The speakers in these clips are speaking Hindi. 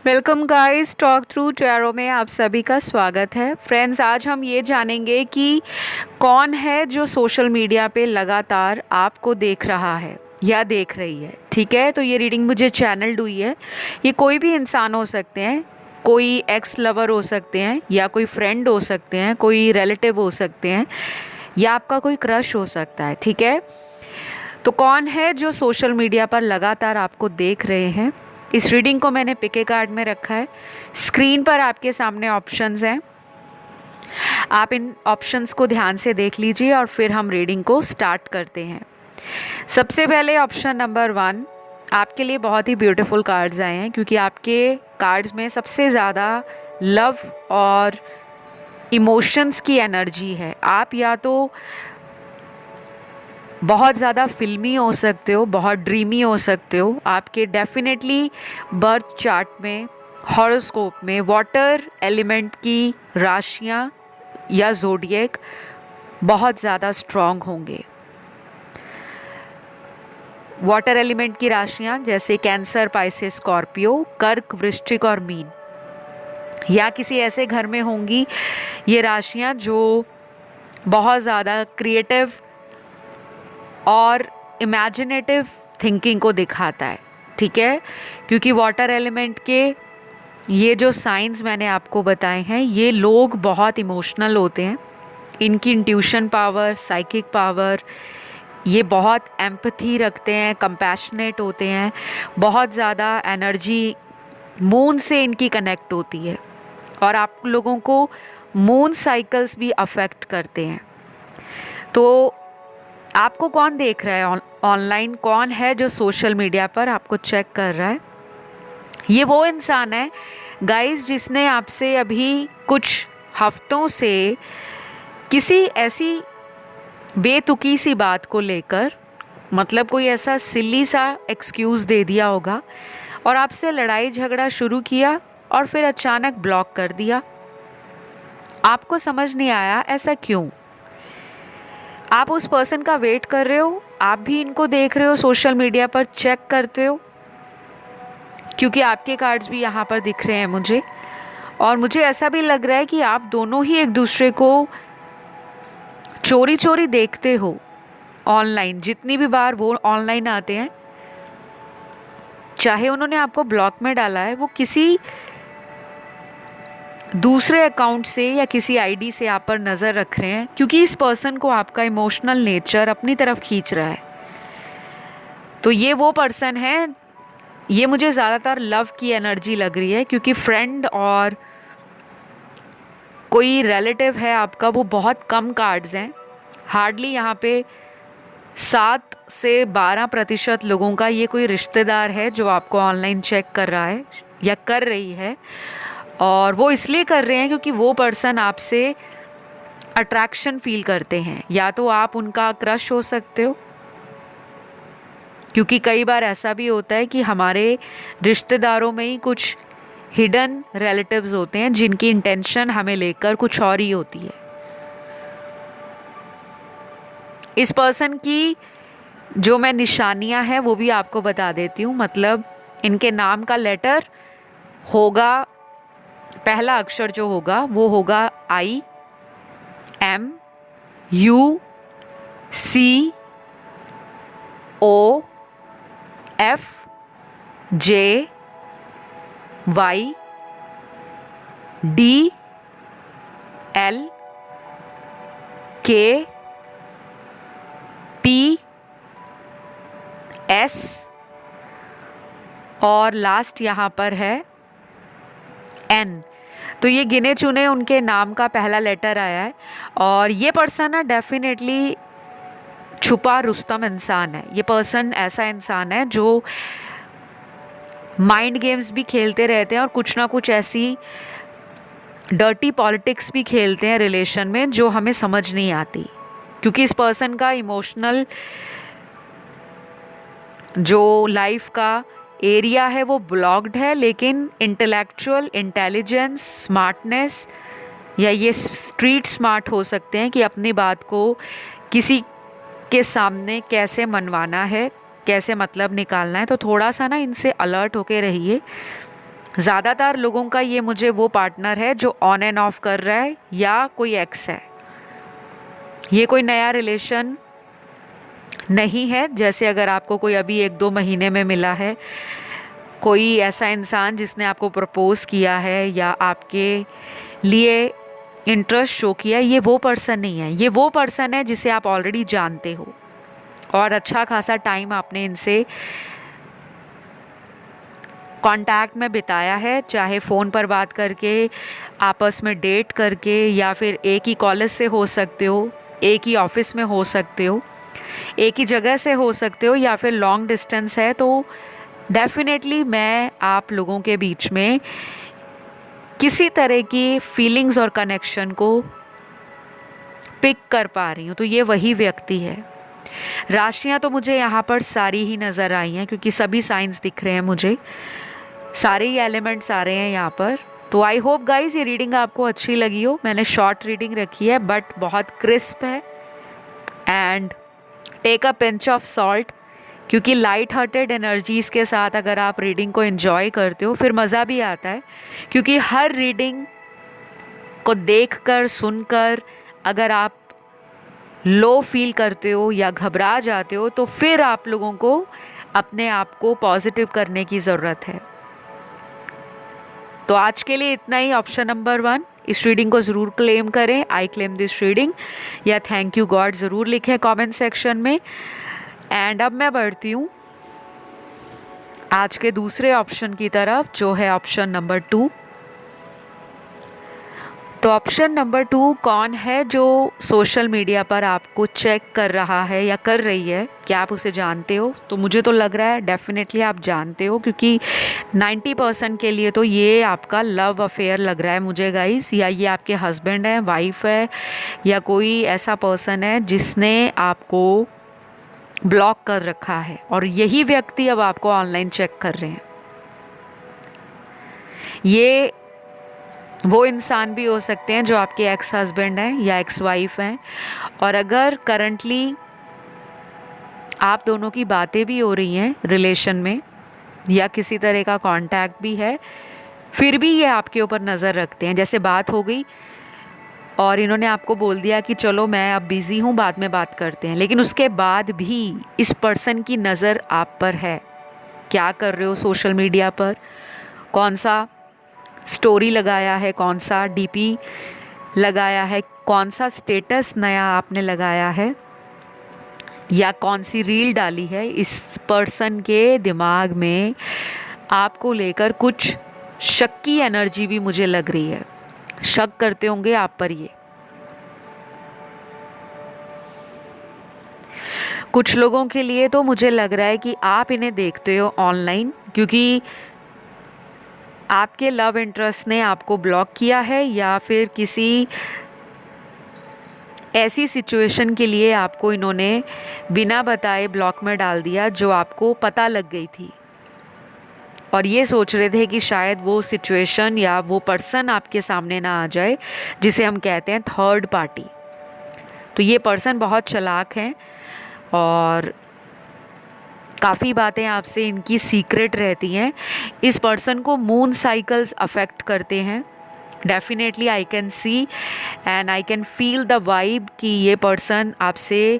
Welcome guys, talk through tarot में आप सभी का स्वागत है। फ्रेंड्स, आज हम ये जानेंगे कि कौन है जो सोशल मीडिया पे लगातार आपको देख रहा है या देख रही है। ठीक है, तो ये रीडिंग मुझे चैनल्ड हुई है। ये कोई भी इंसान हो सकते हैं, कोई एक्स लवर हो सकते हैं, या कोई फ्रेंड हो सकते हैं, कोई रिलेटिव हो सकते हैं, या आपका कोई क्रश हो सकता है। ठीक है, तो कौन है जो सोशल मीडिया पर लगातार आपको देख रहे हैं। इस रीडिंग को मैंने पिके कार्ड में रखा है। स्क्रीन पर आपके सामने ऑप्शंस हैं, आप इन ऑप्शंस को ध्यान से देख लीजिए और फिर हम रीडिंग को स्टार्ट करते हैं। सबसे पहले ऑप्शन नंबर 1, आपके लिए बहुत ही ब्यूटीफुल कार्ड्स आए हैं, क्योंकि आपके कार्ड्स में सबसे ज़्यादा लव और इमोशंस की एनर्जी है। आप या तो बहुत ज़्यादा फिल्मी हो सकते हो, बहुत ड्रीमी हो सकते हो। आपके डेफिनेटली बर्थ चार्ट में, हॉरोस्कोप में वाटर एलिमेंट की राशियाँ या ज़ोडिएक बहुत ज़्यादा स्ट्रॉन्ग होंगे। वाटर एलिमेंट की राशियाँ जैसे कैंसर, पाइसेस, स्कॉर्पियो, कर्क, वृश्चिक और मीन, या किसी ऐसे घर में होंगी ये राशियाँ जो बहुत ज़्यादा क्रिएटिव और इमेजिनेटिव थिंकिंग को दिखाता है। ठीक है, क्योंकि वाटर एलिमेंट के ये जो साइंस मैंने आपको बताए हैं, ये लोग बहुत इमोशनल होते हैं। इनकी इंट्यूशन पावर, साइकिक पावर, ये बहुत एम्पथी रखते हैं, कंपैशनेट होते हैं, बहुत ज़्यादा एनर्जी मून से इनकी कनेक्ट होती है। और आप लोगों को मून साइकिल्स भी अफेक्ट करते हैं। तो आपको कौन देख रहा है ऑनलाइन, कौन है जो सोशल मीडिया पर आपको चेक कर रहा है। ये वो इंसान है गाइस जिसने आपसे अभी कुछ हफ्तों से किसी ऐसी बेतुकी सी बात को लेकर, मतलब कोई ऐसा सिली सा एक्सक्यूज़ दे दिया होगा और आपसे लड़ाई झगड़ा शुरू किया और फिर अचानक ब्लॉक कर दिया। आपको समझ नहीं आया ऐसा क्यों। आप उस पर्सन का वेट कर रहे हो, आप भी इनको देख रहे हो, सोशल मीडिया पर चेक करते हो, क्योंकि आपके कार्ड्स भी यहाँ पर दिख रहे हैं मुझे। और मुझे ऐसा भी लग रहा है कि आप दोनों ही एक दूसरे को चोरी चोरी देखते हो ऑनलाइन। जितनी भी बार वो ऑनलाइन आते हैं, चाहे उन्होंने आपको ब्लॉक में डाला है, वो किसी दूसरे अकाउंट से या किसी आईडी से आप पर नज़र रख रहे हैं, क्योंकि इस पर्सन को आपका इमोशनल नेचर अपनी तरफ खींच रहा है। तो ये वो पर्सन है, ये मुझे ज़्यादातर लव की एनर्जी लग रही है, क्योंकि फ्रेंड और कोई रिलेटिव है आपका, वो बहुत कम कार्ड्स हैं। हार्डली यहाँ पे 7 से 12% लोगों का ये कोई रिश्तेदार है जो आपको ऑनलाइन चेक कर रहा है या कर रही है। और वो इसलिए कर रहे हैं क्योंकि वो पर्सन आपसे अट्रैक्शन फील करते हैं, या तो आप उनका क्रश हो सकते हो, क्योंकि कई बार ऐसा भी होता है कि हमारे रिश्तेदारों में ही कुछ हिडन रिलेटिव्स होते हैं जिनकी इंटेंशन हमें लेकर कुछ और ही होती है। इस पर्सन की जो मैं निशानियां हैं वो भी आपको बता देती हूँ। मतलब इनके नाम का लेटर होगा, पहला अक्षर जो होगा वो होगा I, M, U, C, O, F, J, Y, D, L, K, P, S और लास्ट यहाँ पर है N। तो ये गिने चुने उनके नाम का पहला लेटर आया है। और ये पर्सन ना डेफिनेटली छुपा रुस्तम इंसान है। ये पर्सन ऐसा इंसान है जो माइंड गेम्स भी खेलते रहते हैं और कुछ ना कुछ ऐसी डर्टी पॉलिटिक्स भी खेलते हैं रिलेशन में जो हमें समझ नहीं आती, क्योंकि इस पर्सन का इमोशनल जो लाइफ का एरिया है वो ब्लॉक्ड है, लेकिन इंटेलेक्चुअल इंटेलिजेंस, स्मार्टनेस, या ये स्ट्रीट स्मार्ट हो सकते हैं कि अपनी बात को किसी के सामने कैसे मनवाना है, कैसे मतलब निकालना है। तो थोड़ा सा ना इनसे अलर्ट होके रहिए। ज़्यादातर लोगों का ये मुझे वो पार्टनर है जो ऑन एंड ऑफ कर रहा है या कोई एक्स है। ये कोई नया रिलेशन नहीं है। जैसे अगर आपको कोई अभी 1-2 महीने में मिला है, कोई ऐसा इंसान जिसने आपको प्रपोज किया है या आपके लिए इंटरेस्ट शो किया है, ये वो पर्सन नहीं है। ये वो पर्सन है जिसे आप ऑलरेडी जानते हो और अच्छा खासा टाइम आपने इनसे कांटेक्ट में बिताया है, चाहे फ़ोन पर बात करके, आपस में डेट करके, या फिर एक ही कॉलेज से हो सकते हो, एक ही ऑफिस में हो सकते हो, एक ही जगह से हो सकते हो, या फिर लॉन्ग डिस्टेंस है। तो डेफिनेटली मैं आप लोगों के बीच में किसी तरह की फीलिंग्स और कनेक्शन को पिक कर पा रही हूँ। तो ये वही व्यक्ति है। राशियाँ तो मुझे यहाँ पर सारी ही नज़र आई हैं, क्योंकि सभी साइंस दिख रहे हैं मुझे, सारे ही एलिमेंट्स आ रहे हैं यहाँ पर। तो आई होप गाइज ये रीडिंग आपको अच्छी लगी हो। मैंने शॉर्ट रीडिंग रखी है बट बहुत क्रिस्प है। And take a pinch of salt, क्योंकि लाइट हार्टेड एनर्जीज़ के साथ अगर आप रीडिंग को एंजॉय करते हो फिर मज़ा भी आता है। क्योंकि हर रीडिंग को देखकर सुनकर अगर आप लो फील करते हो या घबरा जाते हो तो फिर आप लोगों को अपने आप को पॉजिटिव करने की ज़रूरत है। तो आज के लिए इतना ही। ऑप्शन नंबर 1, इस रीडिंग को ज़रूर क्लेम करें, आई क्लेम दिस रीडिंग, या थैंक यू गॉड ज़रूर लिखें कमेंट सेक्शन में। एंड अब मैं बढ़ती हूँ आज के दूसरे ऑप्शन की तरफ, जो है ऑप्शन नंबर 2। तो ऑप्शन नंबर 2 कौन है जो सोशल मीडिया पर आपको चेक कर रहा है या कर रही है? क्या आप उसे जानते हो? तो मुझे तो लग रहा है डेफिनेटली आप जानते हो, क्योंकि 90% के लिए तो ये आपका लव अफेयर लग रहा है मुझे गाइस, या ये आपके हस्बैंड है, वाइफ है, या कोई ऐसा पर्सन है जिसने आपको ब्लॉक कर रखा है और यही व्यक्ति अब आपको ऑनलाइन चेक कर रहे हैं। ये वो इंसान भी हो सकते हैं जो आपके एक्स हस्बैंड हैं या एक्स वाइफ हैं। और अगर करंटली आप दोनों की बातें भी हो रही हैं रिलेशन में या किसी तरह का कांटेक्ट भी है, फिर भी ये आपके ऊपर नज़र रखते हैं। जैसे बात हो गई और इन्होंने आपको बोल दिया कि चलो मैं अब बिज़ी हूँ, बाद में बात करते हैं, लेकिन उसके बाद भी इस पर्सन की नज़र आप पर है। क्या कर रहे हो सोशल मीडिया पर, कौन सा स्टोरी लगाया है, कौन सा डीपी लगाया है, कौन सा स्टेटस नया आपने लगाया है, या कौन सी रील डाली है, इस पर्सन के दिमाग में आपको लेकर कुछ शक की एनर्जी भी मुझे लग रही है। शक करते होंगे आप पर ये। कुछ लोगों के लिए तो मुझे लग रहा है कि आप इन्हें देखते हो ऑनलाइन, क्योंकि आपके लव इंटरेस्ट ने आपको ब्लॉक किया है, या फिर किसी ऐसी सिचुएशन के लिए आपको इन्होंने बिना बताए ब्लॉक में डाल दिया जो आपको पता लग गई थी, और ये सोच रहे थे कि शायद वो सिचुएशन या वो पर्सन आपके सामने ना आ जाए, जिसे हम कहते हैं थर्ड पार्टी। तो ये पर्सन बहुत चालाक हैं और काफ़ी बातें आपसे इनकी सीक्रेट रहती हैं। इस पर्सन को मून साइकिल्स अफेक्ट करते हैं। Definitely I can see and I can feel the vibe कि ये पर्सन आपसे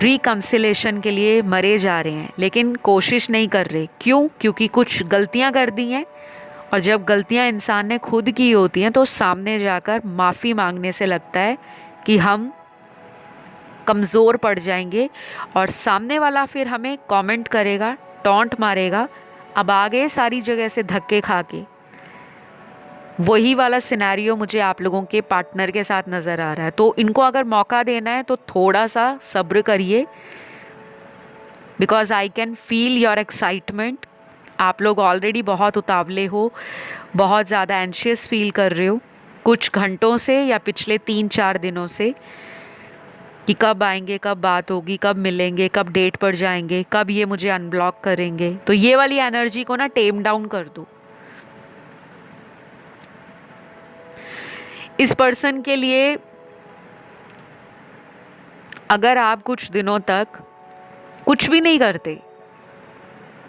रिकन्सिलेशन के लिए मरे जा रहे हैं, लेकिन कोशिश नहीं कर रहे। क्यों? क्योंकि कुछ गलतियां कर दी हैं, और जब गलतियां इंसान ने खुद की होती हैं तो सामने जाकर माफ़ी मांगने से लगता है कि हम कमज़ोर पड़ जाएंगे, और सामने वाला फिर हमें कमेंट करेगा, टॉन्ट मारेगा। अब आगे सारी जगह से धक्के खा के वही वाला सिनेरियो मुझे आप लोगों के पार्टनर के साथ नज़र आ रहा है। तो इनको अगर मौका देना है तो थोड़ा सा सब्र करिए, because I can feel your excitement. आप लोग ऑलरेडी बहुत उतावले हो, बहुत ज़्यादा एंशियस फील कर रहे हो कुछ घंटों से या पिछले 3-4 दिनों से, कि कब आएंगे, कब बात होगी, कब मिलेंगे, कब डेट पर जाएंगे, कब ये मुझे अनब्लॉक करेंगे। तो ये वाली एनर्जी को ना टेम डाउन कर दो। इस पर्सन के लिए अगर आप कुछ दिनों तक कुछ भी नहीं करते,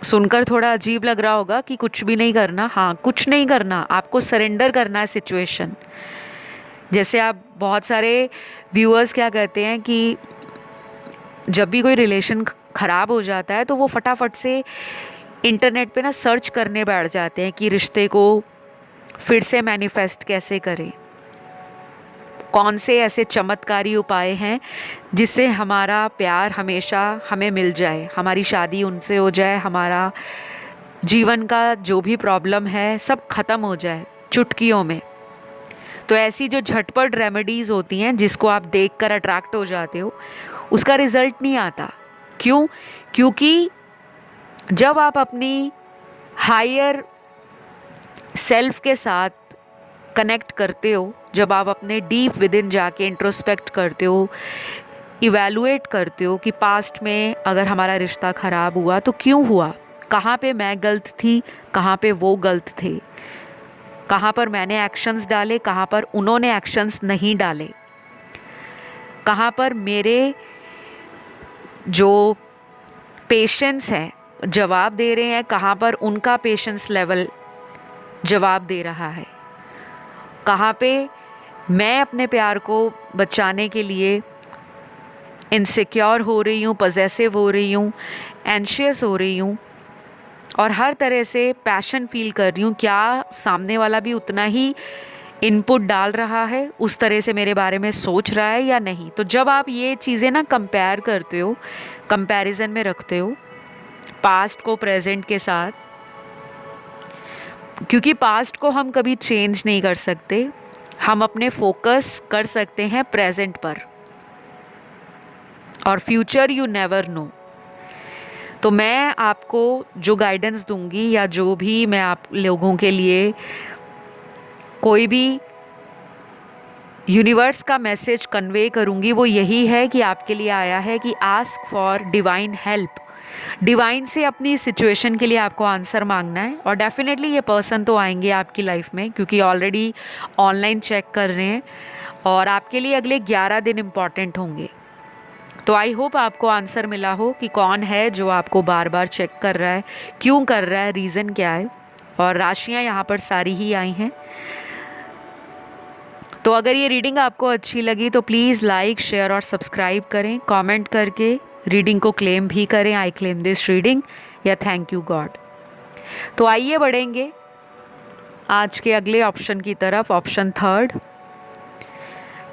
सुनकर थोड़ा अजीब लग रहा होगा कि कुछ भी नहीं करना। हाँ, कुछ नहीं करना, आपको सरेंडर करना है सिचुएशन। जैसे आप बहुत सारे व्यूअर्स क्या कहते हैं कि जब भी कोई रिलेशन ख़राब हो जाता है तो वो फटाफट से इंटरनेट पे ना सर्च करने बैठ जाते हैं कि रिश्ते को फिर से मैनिफेस्ट कैसे करें, कौन से ऐसे चमत्कारी उपाय हैं जिससे हमारा प्यार हमेशा हमें मिल जाए, हमारी शादी उनसे हो जाए, हमारा जीवन का जो भी प्रॉब्लम है सब ख़त्म हो जाए चुटकियों में। तो ऐसी जो झटपट रेमेडीज़ होती हैं जिसको आप देखकर अट्रैक्ट हो जाते हो, उसका रिज़ल्ट नहीं आता। क्यों? क्योंकि जब आप अपनी हायर सेल्फ के साथ कनेक्ट करते हो, जब आप अपने डीप विद इन जाके इंट्रोस्पेक्ट करते हो, इवैल्यूएट करते हो कि पास्ट में अगर हमारा रिश्ता ख़राब हुआ तो क्यों हुआ, कहाँ पे मैं गलत थी, कहाँ पे वो गलत थे, कहाँ पर मैंने एक्शंस डाले, कहाँ पर उन्होंने एक्शंस नहीं डाले, कहाँ पर मेरे जो पेशेंस है जवाब दे रहे हैं, कहाँ पर उनका पेशेंस लेवल जवाब दे रहा है, कहाँ पे मैं अपने प्यार को बचाने के लिए इनसिक्योर हो रही हूँ, पजेसिव हो रही हूँ, एंशियस हो रही हूँ और हर तरह से पैशन फील कर रही हूँ। क्या सामने वाला भी उतना ही इनपुट डाल रहा है, उस तरह से मेरे बारे में सोच रहा है या नहीं। तो जब आप ये चीज़ें ना कंपेयर करते हो, कंपैरिजन में रखते हो पास्ट को प्रेजेंट के साथ, क्योंकि पास्ट को हम कभी चेंज नहीं कर सकते, हम अपने फोकस कर सकते हैं प्रेजेंट पर, और फ्यूचर यू नेवर नो। तो मैं आपको जो गाइडेंस दूंगी या जो भी मैं आप लोगों के लिए कोई भी यूनिवर्स का मैसेज कन्वे करूंगी वो यही है कि आपके लिए आया है कि ask for divine help. Divine से अपनी सिचुएशन के लिए आपको आंसर मांगना है, और डेफिनेटली ये पर्सन तो आएंगे आपकी लाइफ में, क्योंकि ऑलरेडी ऑनलाइन चेक कर रहे हैं और आपके लिए अगले 11 दिन इम्पॉर्टेंट होंगे। तो आई होप आपको आंसर मिला हो कि कौन है जो आपको बार बार चेक कर रहा है, क्यों कर रहा है, रीज़न क्या है। और राशियाँ यहाँ पर सारी ही आई हैं। तो अगर ये रीडिंग आपको अच्छी लगी तो प्लीज़ लाइक, शेयर और सब्सक्राइब करें, कमेंट करके रीडिंग को क्लेम भी करें, आई क्लेम दिस रीडिंग या थैंक यू गॉड। तो आइए बढ़ेंगे आज के अगले ऑप्शन की तरफ, ऑप्शन थर्ड।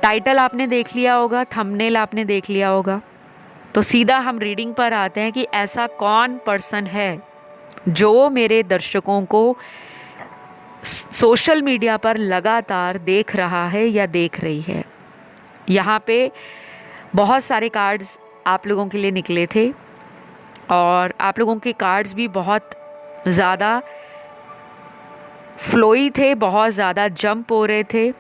टाइटल आपने देख लिया होगा, थंबनेल आपने देख लिया होगा, तो सीधा हम रीडिंग पर आते हैं कि ऐसा कौन पर्सन है जो मेरे दर्शकों को सोशल मीडिया पर लगातार देख रहा है या देख रही है। यहाँ पे बहुत सारे कार्ड्स आप लोगों के लिए निकले थे और आप लोगों के कार्ड्स भी बहुत ज़्यादा फ्लोई थे, बहुत ज़्यादा जंप हो रहे थे,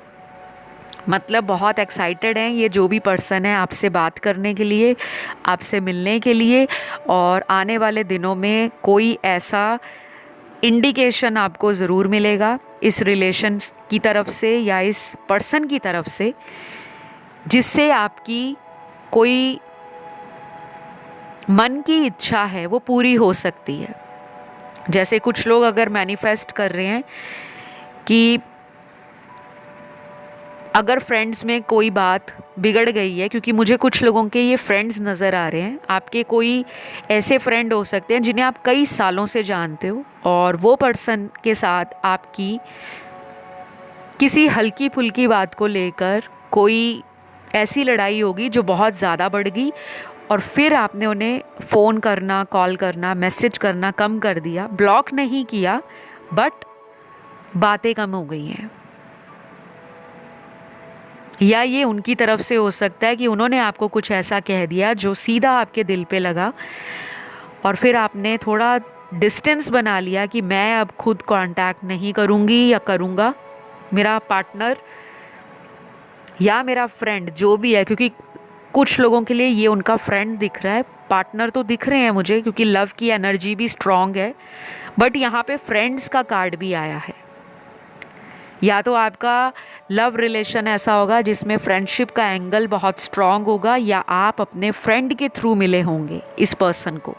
मतलब बहुत एक्साइटेड हैं ये जो भी पर्सन है आपसे बात करने के लिए, आपसे मिलने के लिए। और आने वाले दिनों में कोई ऐसा इंडिकेशन आपको ज़रूर मिलेगा इस रिलेशन की तरफ से या इस पर्सन की तरफ से, जिससे आपकी कोई मन की इच्छा है वो पूरी हो सकती है। जैसे कुछ लोग अगर मैनिफेस्ट कर रहे हैं कि अगर फ्रेंड्स में कोई बात बिगड़ गई है, क्योंकि मुझे कुछ लोगों के ये फ्रेंड्स नज़र आ रहे हैं, आपके कोई ऐसे फ्रेंड हो सकते हैं जिन्हें आप कई सालों से जानते हो और वो पर्सन के साथ आपकी किसी हल्की फुल्की बात को लेकर कोई ऐसी लड़ाई होगी जो बहुत ज़्यादा बढ़ गई और फिर आपने उन्हें फ़ोन करना, कॉल करना, मैसेज करना कम कर दिया, ब्लॉक नहीं किया बट बातें कम हो गई हैं। या ये उनकी तरफ से हो सकता है कि उन्होंने आपको कुछ ऐसा कह दिया जो सीधा आपके दिल पे लगा और फिर आपने थोड़ा डिस्टेंस बना लिया कि मैं अब खुद कांटेक्ट नहीं करूँगी या करूँगा, मेरा पार्टनर या मेरा फ्रेंड जो भी है, क्योंकि कुछ लोगों के लिए ये उनका फ्रेंड दिख रहा है, पार्टनर तो दिख रहे हैं मुझे क्योंकि लव की एनर्जी भी स्ट्रॉन्ग है, बट यहाँ पे फ्रेंड्स का कार्ड भी आया है। या तो आपका लव रिलेशन ऐसा होगा जिसमें फ्रेंडशिप का एंगल बहुत स्ट्रॉन्ग होगा, या आप अपने फ्रेंड के थ्रू मिले होंगे इस पर्सन को।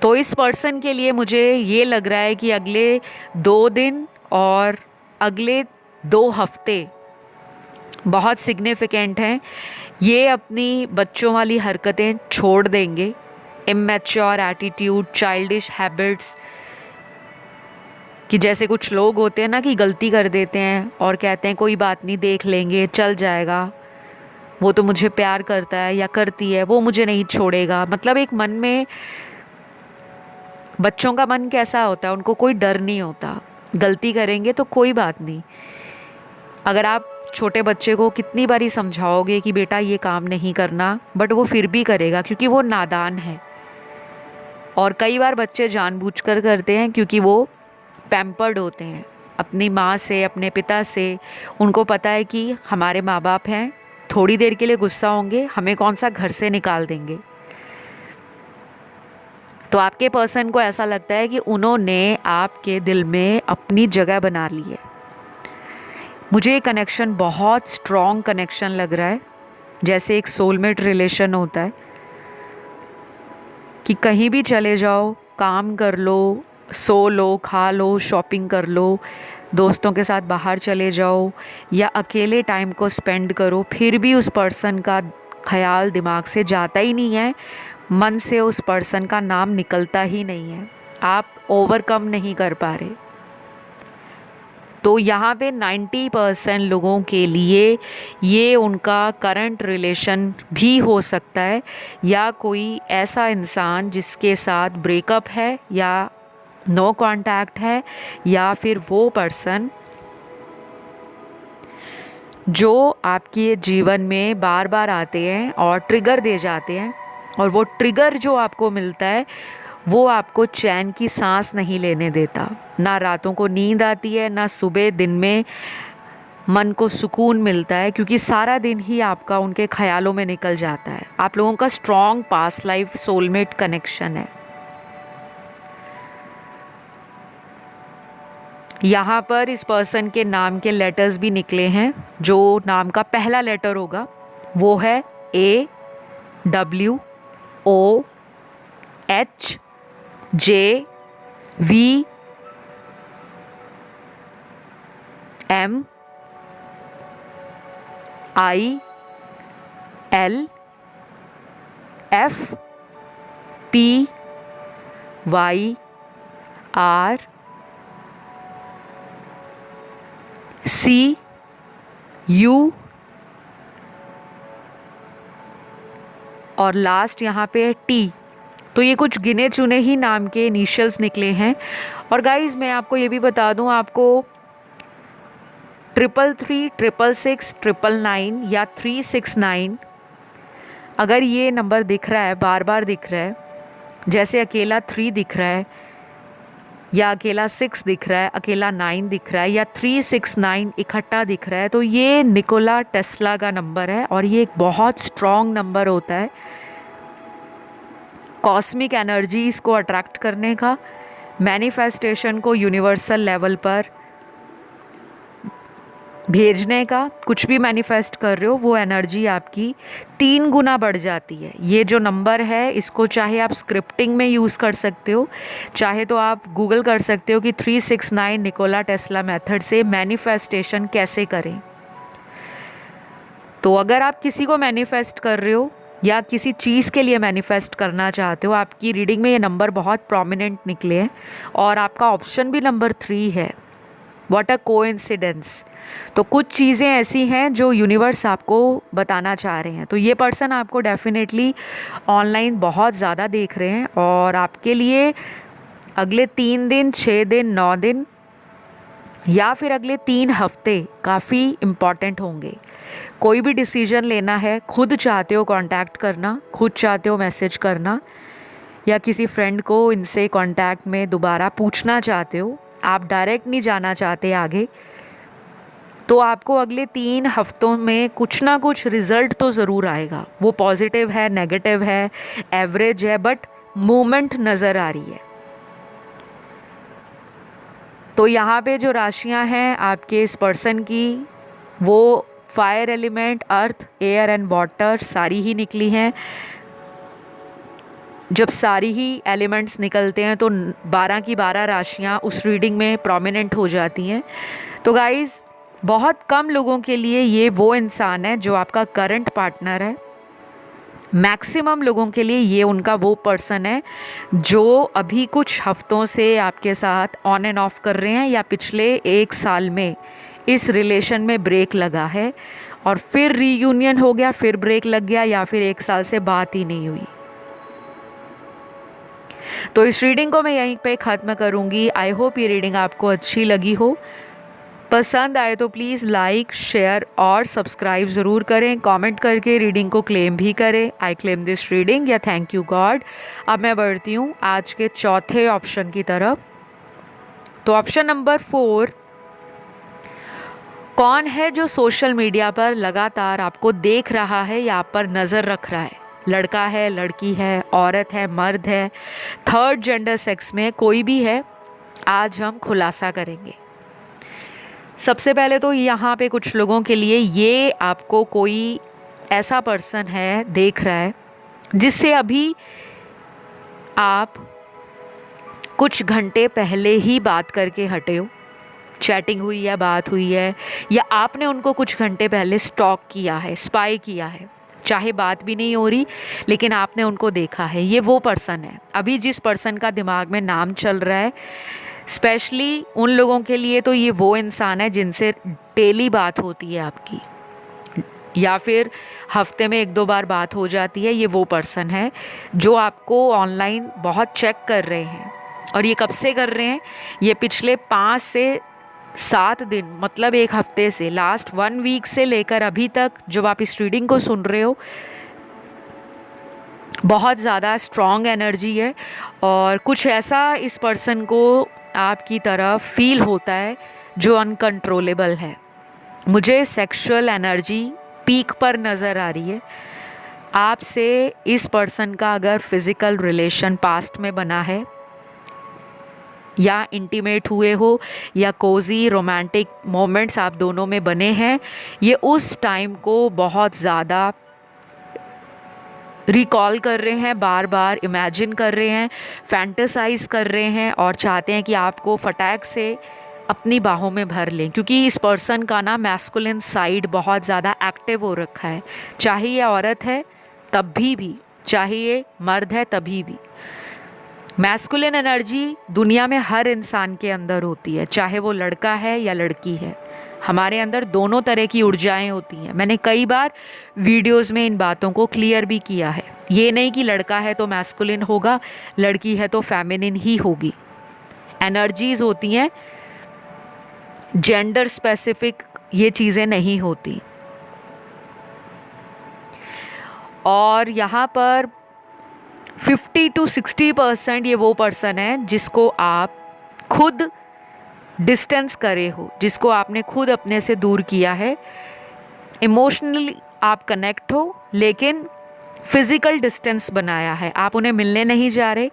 तो इस पर्सन के लिए मुझे ये लग रहा है कि अगले 2 दिन और अगले 2 हफ्ते बहुत सिग्निफिकेंट हैं। ये अपनी बच्चों वाली हरकतें छोड़ देंगे, इमैच्योर एटीट्यूड, चाइल्डिश हैबिट्स, कि जैसे कुछ लोग होते हैं ना कि गलती कर देते हैं और कहते हैं कोई बात नहीं, देख लेंगे, चल जाएगा, वो तो मुझे प्यार करता है या करती है, वो मुझे नहीं छोड़ेगा। मतलब एक मन में, बच्चों का मन कैसा होता है, उनको कोई डर नहीं होता, गलती करेंगे तो कोई बात नहीं। अगर आप छोटे बच्चे को कितनी बारी समझाओगे कि बेटा ये काम नहीं करना, बट वो फिर भी करेगा क्योंकि वो नादान है। और कई बार बच्चे जानबूझकर करते हैं क्योंकि वो पैम्पर्ड होते हैं अपनी माँ से, अपने पिता से। उनको पता है कि हमारे माँ बाप हैं, थोड़ी देर के लिए गुस्सा होंगे, हमें कौन सा घर से निकाल देंगे। तो आपके पर्सन को ऐसा लगता है कि उन्होंने आपके दिल में अपनी जगह बना ली है। मुझे ये कनेक्शन बहुत स्ट्रॉन्ग कनेक्शन लग रहा है, जैसे एक सोलमेट रिलेशन होता है कि कहीं भी चले जाओ, काम कर लो, सो लो, खा लो, शॉपिंग कर लो, दोस्तों के साथ बाहर चले जाओ या अकेले टाइम को स्पेंड करो, फिर भी उस पर्सन का ख्याल दिमाग से जाता ही नहीं है, मन से उस पर्सन का नाम निकलता ही नहीं है, आप ओवरकम नहीं कर पा रहे। तो यहाँ पे 90% लोगों के लिए ये उनका करंट रिलेशन भी हो सकता है, या कोई ऐसा इंसान जिसके साथ ब्रेकअप है या नो कांटेक्ट है, या फिर वो पर्सन जो आपके जीवन में बार बार आते हैं और ट्रिगर दे जाते हैं, और वो ट्रिगर जो आपको मिलता है वो आपको चैन की सांस नहीं लेने देता। ना रातों को नींद आती है, ना सुबह दिन में मन को सुकून मिलता है, क्योंकि सारा दिन ही आपका उनके ख्यालों में निकल जाता है। आप लोगों का strong past life soulmate connection है। यहाँ पर इस पर्सन के नाम के लेटर्स भी निकले हैं। जो नाम का पहला लेटर होगा वो है AWLFPYR और लास्ट यहाँ पे है T। तो ये कुछ गिने चुने ही नाम के इनिशियल्स निकले हैं। और गाइज़ मैं आपको ये भी बता दूँ, आपको 333, 666, 999 या 369 अगर ये नंबर दिख रहा है, बार बार दिख रहा है, जैसे अकेला 3 दिख रहा है या अकेला 6 दिख रहा है, अकेला 9 दिख रहा है या 369 इकट्ठा दिख रहा है, तो ये निकोला टेस्ला का नंबर है। और ये एक बहुत स्ट्रॉन्ग नंबर होता है कॉस्मिक एनर्जीज़ को अट्रैक्ट करने का, मैनिफेस्टेशन को यूनिवर्सल लेवल पर भेजने का। कुछ भी मैनिफेस्ट कर रहे हो वो एनर्जी आपकी 3 गुना बढ़ जाती है। ये जो नंबर है इसको चाहे आप स्क्रिप्टिंग में यूज़ कर सकते हो, चाहे तो आप गूगल कर सकते हो कि 369 निकोला टेस्ला मेथड से मैनिफेस्टेशन कैसे करें। तो अगर आप किसी को मैनिफेस्ट कर रहे हो या किसी चीज़ के लिए मैनिफेस्ट करना चाहते हो, आपकी रीडिंग में ये नंबर बहुत प्रोमिनेंट निकले हैं और आपका ऑप्शन भी नंबर 3 है। What a coincidence. तो कुछ चीज़ें ऐसी हैं जो यूनिवर्स आपको बताना चाह रहे हैं। तो ये पर्सन आपको डेफिनेटली ऑनलाइन बहुत ज़्यादा देख रहे हैं और आपके लिए अगले 3 दिन, 6 दिन, 9 दिन या फिर अगले 3 हफ्ते काफ़ी इम्पॉर्टेंट होंगे। कोई भी डिसीजन लेना है, खुद चाहते हो कांटेक्ट करना, खुद चाहते हो मैसेज करना, या किसी फ्रेंड को इनसे कांटेक्ट में दोबारा पूछना चाहते हो, आप डायरेक्ट नहीं जाना चाहते आगे, तो आपको अगले 3 हफ्तों में कुछ ना कुछ रिज़ल्ट तो ज़रूर आएगा। वो पॉजिटिव है, नेगेटिव है, एवरेज है, बट मूवमेंट नज़र आ रही है। तो यहाँ पे जो राशियाँ हैं आपके इस पर्सन की, वो fire element, earth, air and water सारी ही निकली हैं। जब सारी ही एलिमेंट्स निकलते हैं तो 12 की 12 राशियाँ उस रीडिंग में प्रोमिनेंट हो जाती हैं। तो गाइज़, बहुत कम लोगों के लिए ये वो इंसान है जो आपका करंट पार्टनर है। मैक्सिमम लोगों के लिए ये उनका वो पर्सन है जो अभी कुछ हफ्तों से आपके साथ ऑन एंड ऑफ कर रहे हैं, या पिछले 1 साल में इस रिलेशन में ब्रेक लगा है और फिर रीयूनियन हो गया, फिर ब्रेक लग गया, या फिर 1 साल से बात ही नहीं हुई। तो इस रीडिंग को मैं यहीं पे ख़त्म करूँगी। आई होप ये रीडिंग आपको अच्छी लगी हो। पसंद आए तो प्लीज़ लाइक, शेयर और सब्सक्राइब ज़रूर करें। कमेंट करके रीडिंग को क्लेम भी करें, आई क्लेम दिस रीडिंग या थैंक यू गॉड। अब मैं बढ़ती हूँ आज के चौथे ऑप्शन की तरफ। तो ऑप्शन नंबर 4, कौन है जो सोशल मीडिया पर लगातार आपको देख रहा है या आप पर नज़र रख रहा है? लड़का है, लड़की है, औरत है, मर्द है, थर्ड जेंडर सेक्स में कोई भी है, आज हम खुलासा करेंगे। सबसे पहले तो यहाँ पे कुछ लोगों के लिए ये आपको कोई ऐसा पर्सन है देख रहा है जिससे अभी आप कुछ घंटे पहले ही बात करके हटे हो। चैटिंग हुई है, बात हुई है, या आपने उनको कुछ घंटे पहले स्टॉक किया है, स्पाई किया है। चाहे बात भी नहीं हो रही लेकिन आपने उनको देखा है। ये वो पर्सन है अभी जिस पर्सन का दिमाग में नाम चल रहा है। स्पेशली उन लोगों के लिए तो ये वो इंसान है जिनसे डेली बात होती है आपकी, या फिर हफ्ते में 1-2 बार बात हो जाती है। ये वो पर्सन है जो आपको ऑनलाइन बहुत चेक कर रहे हैं। और ये कब से कर रहे हैं? ये पिछले 5 से 7 दिन, मतलब 1 हफ्ते से, लास्ट 1 वीक से लेकर अभी तक जब आप इस रीडिंग को सुन रहे हो, बहुत ज़्यादा स्ट्रॉन्ग एनर्जी है। और कुछ ऐसा इस पर्सन को आपकी तरफ फील होता है जो अनकंट्रोलेबल है। मुझे सेक्सुअल एनर्जी पीक पर नज़र आ रही है। आपसे इस पर्सन का अगर फिज़िकल रिलेशन पास्ट में बना है, या इंटीमेट हुए हो, या कोजी रोमांटिक मोमेंट्स आप दोनों में बने हैं, ये उस टाइम को बहुत ज़्यादा रिकॉल कर रहे हैं, बार बार इमेजिन कर रहे हैं, फैंटेसाइज कर रहे हैं और चाहते हैं कि आपको फटाक से अपनी बाहों में भर लें। क्योंकि इस पर्सन का ना मैस्कुलिन साइड बहुत ज़्यादा एक्टिव हो रखा है। चाहे ये औरत है तब भी, चाहे ये मर्द है तभी भी। मैस्कुलिन एनर्जी दुनिया में हर इंसान के अंदर होती है, चाहे वो लड़का है या लड़की है। हमारे अंदर दोनों तरह की ऊर्जाएं होती हैं। मैंने कई बार वीडियोस में इन बातों को क्लियर भी किया है। ये नहीं कि लड़का है तो मैस्कुलिन होगा, लड़की है तो फेमिनिन ही होगी। एनर्जीज होती हैं, जेंडर स्पेसिफिक ये चीज़ें नहीं होती। और यहाँ पर 50 to 60% ये वो पर्सन है जिसको आप खुद डिस्टेंस करे हो, जिसको आपने खुद अपने से दूर किया है। इमोशनली आप कनेक्ट हो लेकिन फिज़िकल डिस्टेंस बनाया है। आप उन्हें मिलने नहीं जा रहे,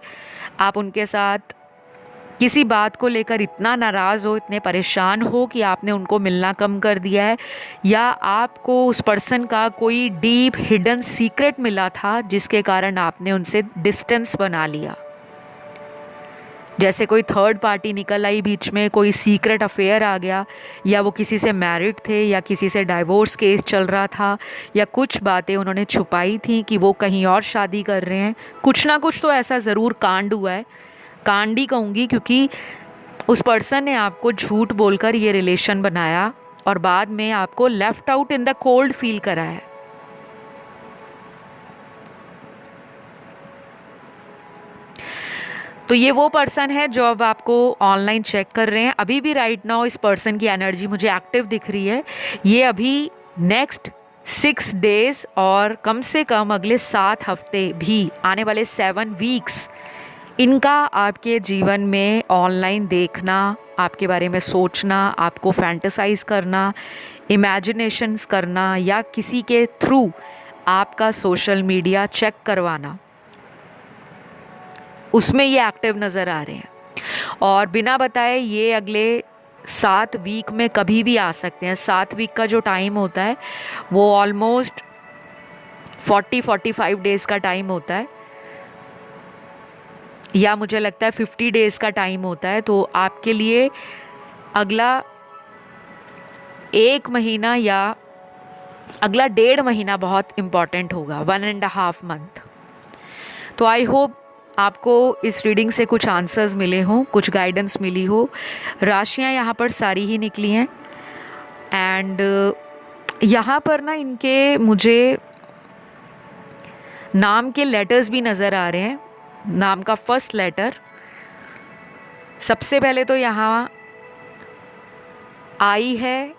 आप उनके साथ किसी बात को लेकर इतना नाराज़ हो, इतने परेशान हो कि आपने उनको मिलना कम कर दिया है, या आपको उस पर्सन का कोई डीप हिडन सीक्रेट मिला था जिसके कारण आपने उनसे डिस्टेंस बना लिया। जैसे कोई थर्ड पार्टी निकल आई बीच में, कोई सीक्रेट अफेयर आ गया, या वो किसी से मैरिड थे, या किसी से डाइवोर्स केस चल रहा था, या कुछ बातें उन्होंने छुपाई थी कि वो कहीं और शादी कर रहे हैं। कुछ ना कुछ तो ऐसा ज़रूर कांड हुआ है। कांड ही कहूँगी क्योंकि उस पर्सन ने आपको झूठ बोलकर ये रिलेशन बनाया और बाद में आपको left out in the cold feel कराया। तो ये वो पर्सन है जो अब आपको ऑनलाइन चेक कर रहे हैं। अभी भी राइट नाउ इस पर्सन की एनर्जी मुझे एक्टिव दिख रही है। ये अभी नेक्स्ट 6 डेज और कम से कम अगले 7 हफ्ते भी, आने वाले 7 वीक्स, इनका आपके जीवन में ऑनलाइन देखना, आपके बारे में सोचना, आपको फैंटेसाइज करना, इमेजिनेशंस करना, या किसी के थ्रू आपका सोशल मीडिया चेक करवाना, उसमें ये एक्टिव नज़र आ रहे हैं। और बिना बताए ये अगले 7 वीक में कभी भी आ सकते हैं। 7 वीक का जो टाइम होता है वो ऑलमोस्ट 40-45 डेज़ का टाइम होता है। या मुझे लगता है 50 डेज़ का टाइम होता है। तो आपके लिए अगला 1 महीना या अगला 1.5 महीना बहुत इम्पॉर्टेंट होगा, 1.5 मंथ। तो आई होप आपको इस रीडिंग से कुछ आंसर्स मिले हों, कुछ गाइडेंस मिली हो। राशियाँ यहाँ पर सारी ही निकली हैं एंड यहाँ पर ना इनके मुझे नाम के लेटर्स भी नज़र आ रहे हैं। नाम का फर्स्ट लेटर, सबसे पहले तो यहाँ आई है,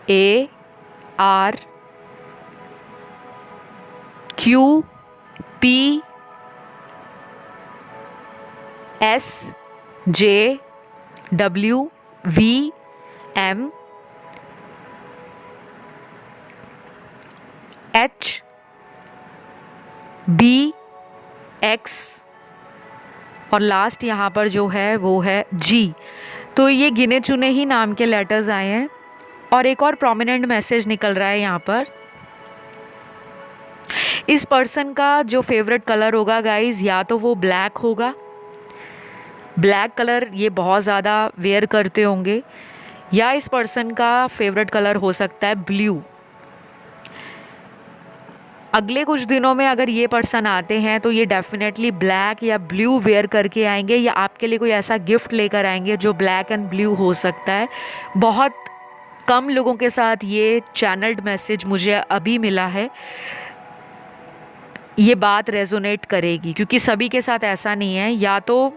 A R Q P S J W V M H B X और लास्ट यहाँ पर जो है वो है G। तो ये गिने चुने ही नाम के लेटर्स आए हैं और एक और प्रोमिनेंट मैसेज निकल रहा है यहाँ पर। इस पर्सन का जो फेवरेट कलर होगा गाइस, या तो वो ब्लैक होगा, ब्लैक कलर ये बहुत ज़्यादा वेयर करते होंगे, या इस पर्सन का फेवरेट कलर हो सकता है ब्लू। अगले कुछ दिनों में अगर ये पर्सन आते हैं तो ये डेफिनेटली ब्लैक या ब्लू वेयर करके आएंगे, या आपके लिए कोई ऐसा गिफ्ट लेकर आएंगे जो ब्लैक एंड ब्लू हो सकता है। बहुत कम लोगों के साथ ये चैनल्ड मैसेज मुझे अभी मिला है, ये बात रेजोनेट करेगी क्योंकि सभी के साथ ऐसा नहीं है। या तो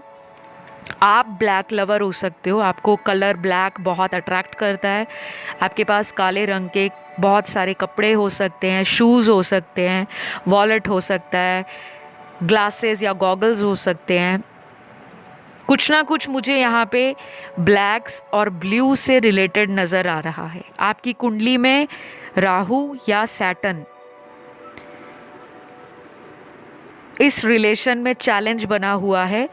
आप ब्लैक लवर हो सकते हो, आपको कलर ब्लैक बहुत अट्रैक्ट करता है, आपके पास काले रंग के बहुत सारे कपड़े हो सकते हैं, शूज़ हो सकते हैं, वॉलेट हो सकता है, ग्लासेस या गॉगल्स हो सकते हैं। कुछ ना कुछ मुझे यहाँ पे ब्लैक्स और ब्लू से रिलेटेड नज़र आ रहा है। आपकी कुंडली में राहु या सैटर्न इस रिलेशन में चैलेंज बना हुआ है,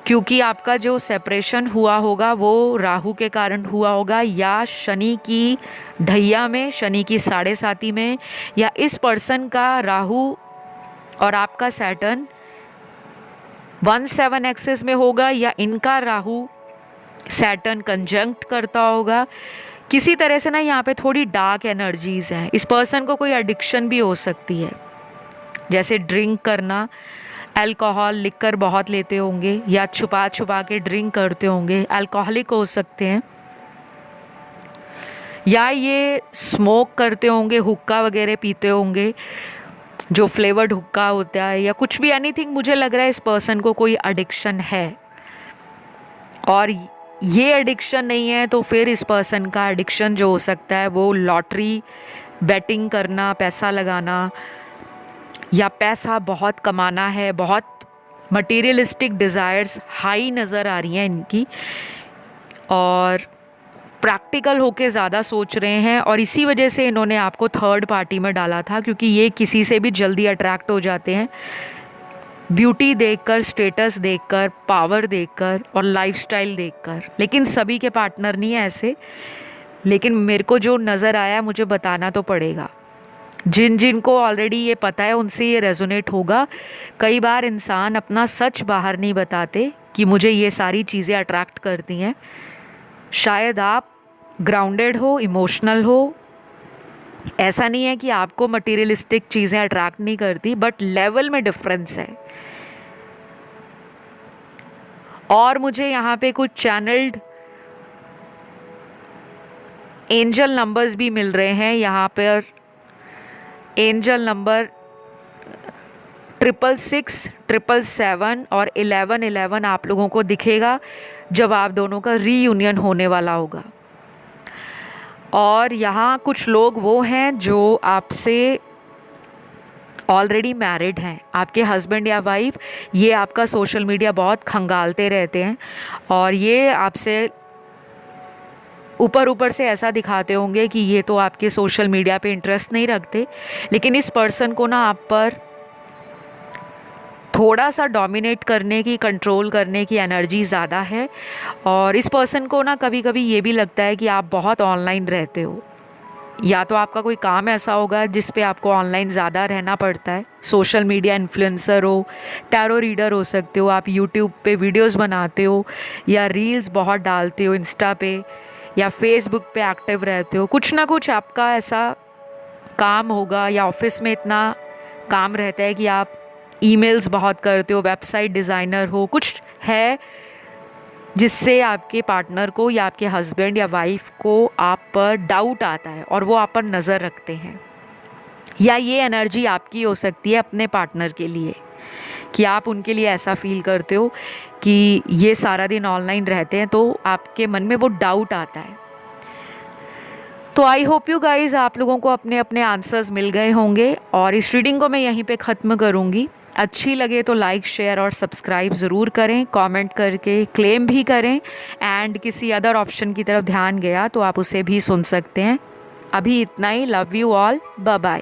क्योंकि आपका जो सेपरेशन हुआ होगा वो राहु के कारण हुआ होगा, या शनि की ढैया में, शनि की 7.5 में, या इस पर्सन का राहु और आपका सैटर्न 1/7 एक्सिस में होगा, या इनका राहु सैटर्न कंजंक्ट करता होगा। किसी तरह से ना यहाँ पे थोड़ी डार्क एनर्जीज हैं। इस पर्सन को कोई एडिक्शन भी हो सकती है, जैसे ड्रिंक करना, अल्कोहल लिकर बहुत लेते होंगे, या छुपा छुपा के ड्रिंक करते होंगे, अल्कोहलिक हो सकते हैं, या ये स्मोक करते होंगे, हुक्का वगैरह पीते होंगे, जो फ्लेवर्ड हुक्का होता है, या कुछ भी, एनीथिंग। मुझे लग रहा है इस पर्सन को कोई एडिक्शन है, और ये एडिक्शन नहीं है तो फिर इस पर्सन का एडिक्शन जो हो सकता है वो लॉटरी, बैटिंग करना, पैसा लगाना, या पैसा बहुत कमाना है। बहुत मटेरियलिस्टिक डिज़ायर्स हाई नज़र आ रही हैं इनकी, और प्रैक्टिकल होके ज़्यादा सोच रहे हैं, और इसी वजह से इन्होंने आपको थर्ड पार्टी में डाला था, क्योंकि ये किसी से भी जल्दी अट्रैक्ट हो जाते हैं, ब्यूटी देखकर, स्टेटस देखकर, पावर देखकर और लाइफस्टाइल देखकर। लेकिन सभी के पार्टनर नहीं है ऐसे, लेकिन मेरे को जो नज़र आया मुझे बताना तो पड़ेगा। जिन जिन को ऑलरेडी ये पता है उनसे ये रेजोनेट होगा। कई बार इंसान अपना सच बाहर नहीं बताते कि मुझे ये सारी चीज़ें अट्रैक्ट करती हैं। शायद आप ग्राउंडेड हो, इमोशनल हो, ऐसा नहीं है कि आपको मटेरियलिस्टिक चीज़ें अट्रैक्ट नहीं करती, बट लेवल में डिफरेंस है। और मुझे यहाँ पे कुछ चैनल्ड एंजल नंबर्स भी मिल रहे हैं। यहाँ पर एंजल नंबर 666, 777 और 1111 आप लोगों को दिखेगा जब आप दोनों का रीयूनियन होने वाला होगा। और यहाँ कुछ लोग वो हैं जो आपसे ऑलरेडी मैरिड हैं, आपके हस्बैंड या वाइफ। ये आपका सोशल मीडिया बहुत खंगालते रहते हैं, और ये आपसे ऊपर ऊपर से ऐसा दिखाते होंगे कि ये तो आपके सोशल मीडिया पे इंटरेस्ट नहीं रखते, लेकिन इस पर्सन को ना आप पर थोड़ा सा डोमिनेट करने की, कंट्रोल करने की एनर्जी ज़्यादा है। और इस पर्सन को ना कभी कभी ये भी लगता है कि आप बहुत ऑनलाइन रहते हो, या तो आपका कोई काम ऐसा होगा जिस पे आपको ऑनलाइन ज़्यादा रहना पड़ता है, सोशल मीडिया इन्फ्लुएंसर हो, टैरो रीडर हो सकते हो, आप यूट्यूब पे वीडियोस बनाते हो या रील्स बहुत डालते हो इंस्टा पे या फेसबुक पे एक्टिव रहते हो, कुछ ना कुछ आपका ऐसा काम होगा, या ऑफिस में इतना काम रहता है कि आप ईमेल्स बहुत करते हो, वेबसाइट डिज़ाइनर हो, कुछ है जिससे आपके पार्टनर को या आपके हस्बैंड या वाइफ को आप पर डाउट आता है और वो आप पर नज़र रखते हैं। या ये एनर्जी आपकी हो सकती है अपने पार्टनर के लिए, कि आप उनके लिए ऐसा फील करते हो कि ये सारा दिन ऑनलाइन रहते हैं, तो आपके मन में वो डाउट आता है। तो आई होप यू गाइज आप लोगों को अपने अपने आंसर्स मिल गए होंगे, और इस रीडिंग को मैं यहीं पे ख़त्म करूँगी। अच्छी लगे तो लाइक शेयर और सब्सक्राइब ज़रूर करें, कमेंट करके क्लेम भी करें, एंड किसी अदर ऑप्शन की तरफ ध्यान गया तो आप उसे भी सुन सकते हैं। अभी इतना ही। Love you all, bye bye.